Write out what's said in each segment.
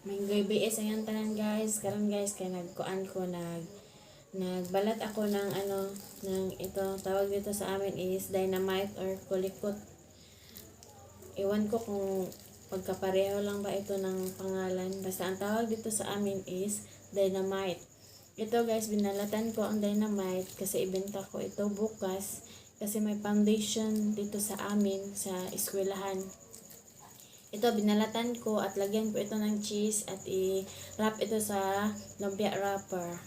May GBS ayan tanan guys. Karon guys kay nagkuan ko nagbalat ako ng ng ito tawag dito sa amin is dynamite or kulikot. Iwan ko kung pagkapareho lang ba ito ng pangalan. Basta ang tawag dito sa amin is dynamite. Ito guys, binalatan ko ang dynamite kasi ibenta ko ito bukas kasi may foundation dito sa amin sa eskwelahan. Ito, binalatan ko at lagyan ko ito ng cheese at i-wrap ito sa lumpia wrapper.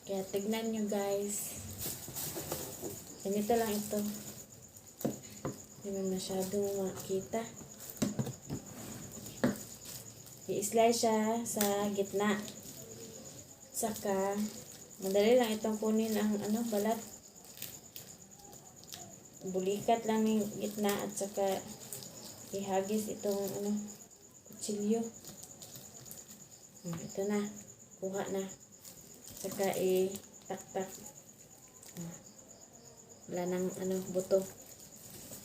Kaya tignan nyo guys. Ganito lang ito. Hindi mo masyadong makita. I-slice siya sa gitna. Saka, madali lang itong kunin ang balat. Bulikat lang yung gitna at saka ihagis itong kutsilyo. Ito na. Kuha na. Saka tak-tak. Wala nang buto.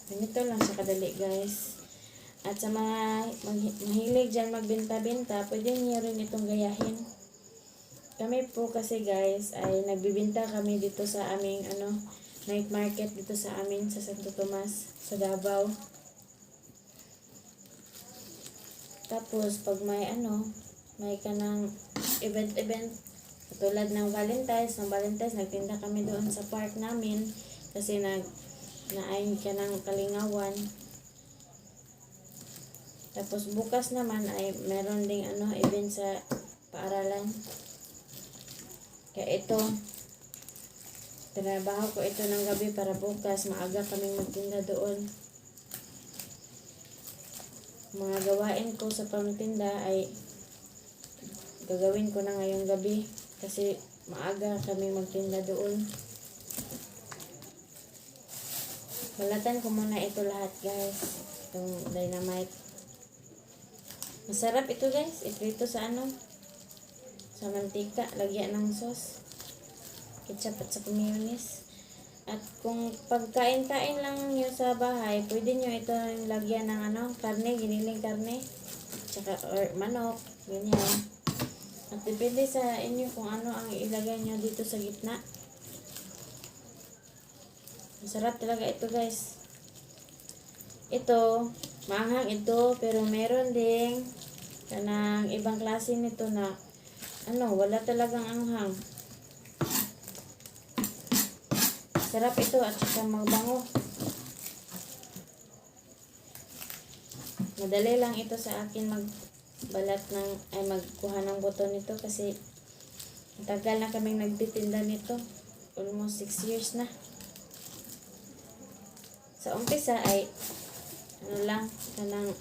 Ganito lang sa kadali guys. At sa mga mahilig dyan magbenta-benta, pwede niyo rin itong gayahin. Kami po kasi guys ay nagbibenta kami dito sa aming night market dito sa amin sa Santo Tomas sa Davao. Tapos, pag may kanang event, katulad ng Valentine's, nagtinda kami doon sa park namin kasi naayon ka ng kalingawan. Tapos, bukas naman ay meron ding event sa paaralan. Kaya ito, trabaho ko ito ng gabi para bukas, maaga kaming magtinda doon. Mga gawain ko sa pamtinda ay gagawin ko na ngayong gabi kasi maaga kami magtinda doon. Balatan ko muna ito lahat guys, itong dynamite. Masarap ito guys, iprito sa sa mantika, lagyan ng sauce, ketchup at sa mayonnaise. At kung pagkain-kain lang nyo sa bahay, pwede nyo ito lagyan ng karne, giniling karne, tsaka or manok, ganyan. At depende sa inyo kung ano ang ilagay nyo dito sa gitna. Masarap talaga ito guys. Ito, maanghang ito, pero meron ding kanang ibang klase nito na wala talagang anghang. Sarap ito at saka magbango. Madali lang ito sa akin magkuha ng buto nito kasi tagal na kaming nagtitinda nito. Almost 6 years na. Sa umpisa ay kanang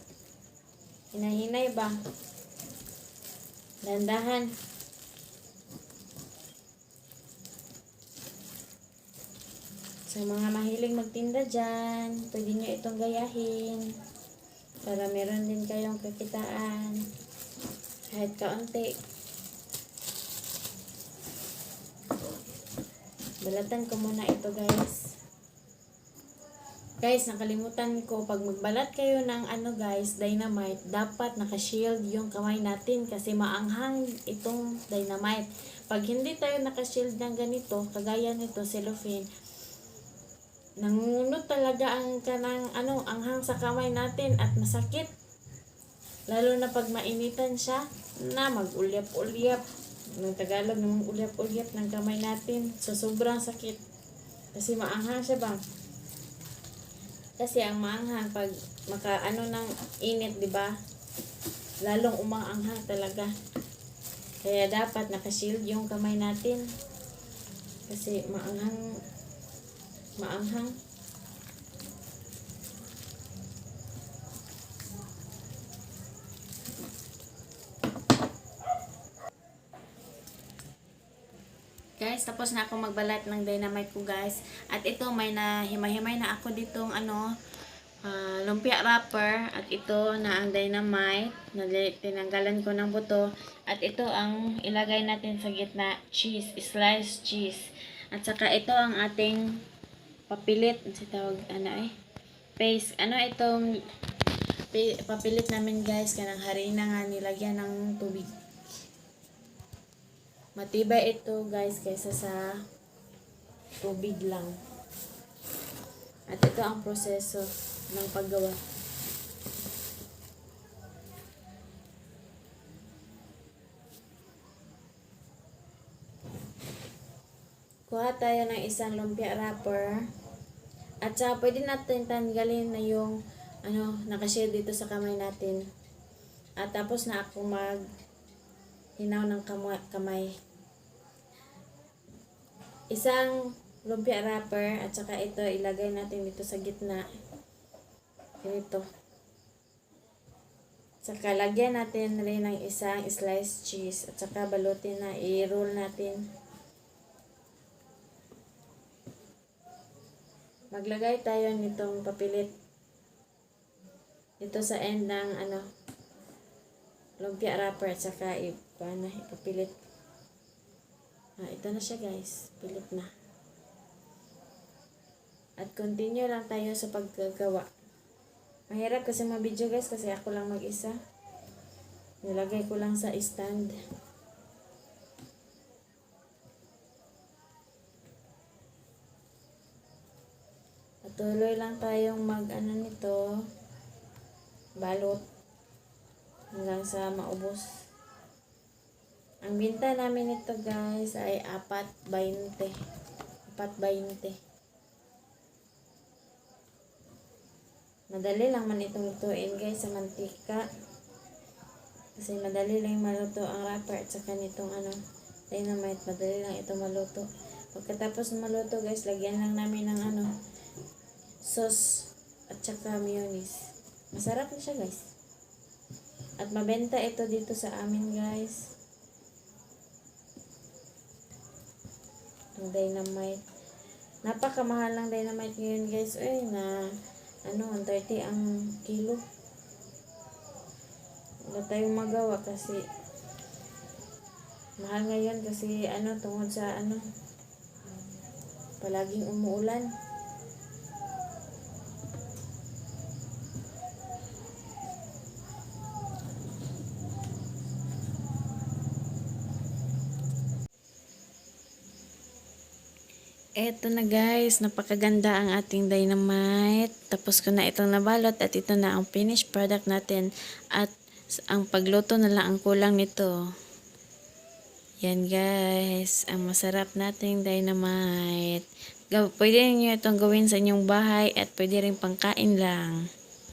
hinahinay ba? Dandahan. Sa mga mahilig magtinda dyan, pwede nyo itong gayahin para meron din kayong kakitaan kahit kaunti. Balatan ko muna ito guys. Guys, nakalimutan ko, pag magbalat kayo ng guys, dynamite, dapat naka-shield yung kamay natin kasi maanghang itong dynamite. Pag hindi tayo naka-shield ng ganito, kagaya nito, cellophane, nangungunod talaga ang anghang sa kamay natin at masakit. Lalo na pag mainitan siya, mag-ulyap-ulyap. Ng Tagalog, ulyap-ulyap ng kamay natin. So, sobrang sakit. Kasi maanghang siya bang? Kasi ang maanghang, pag ng init, di ba? Lalong umaanghang talaga. Kaya dapat naka-shield yung kamay natin. Kasi maanghang. Guys, tapos na ako magbalat ng dynamite ko guys. At ito, may himay-himay na ako ditong lumpia wrapper. At ito na ang dynamite. Tinanggalan ko ng buto. At ito ang ilagay natin sa gitna, cheese, sliced cheese. At saka ito ang ating papilit, tawag paste. Itong papilit namin guys kanang harina nga nilagyan ng tubig. Matibay ito guys kaysa sa tubig lang. At ito ang proseso ng paggawa. Kuha tayo ng isang lumpia wrapper. At saka pwede natin tanggalin na yung nakashare dito sa kamay natin. At tapos na ako hinaw ng kamay. Isang lumpia wrapper at saka ito ilagay natin dito sa gitna. Ganito. Saka lagyan natin rin ng isang sliced cheese at saka balutin na i-roll natin. Maglagay tayo nitong papilit dito sa end ng lumpia wrapper at saka ipapilit. Ito na siya guys, pilit na. At continue lang tayo sa paggagawa. Mahirap kasi mabidyo guys kasi ako lang mag-isa. Nilagay ko lang sa stand. At tuloy lang tayong nito, balot hanggang sa maubos. Ang binta namin ito guys ay 4.20. 4.20. Madali lang man itong lutuin guys sa mantika. Kasi madali lang maluto ang wrapper at saka nitong dynamite. Madali lang ito maluto. Pagkatapos maluto guys, lagyan lang namin ng sauce at saka mayonnaise. Masarap na siya guys. At mabenta ito dito sa amin guys. Ang dynamite. Napakamahal lang dynamite ngayon guys. 130 ang kilo. Wala tayong magawa kasi mahal ngayon kasi tungkol sa palaging umuulan. Eto na guys, napakaganda ang ating dynamite. Tapos ko na itong nabalot at ito na ang finished product natin. At ang pagluto na lang ang kulang nito. Yan guys, ang masarap nating dynamite. Pwede niyo itong gawin sa inyong bahay at pwede rin pangkain lang.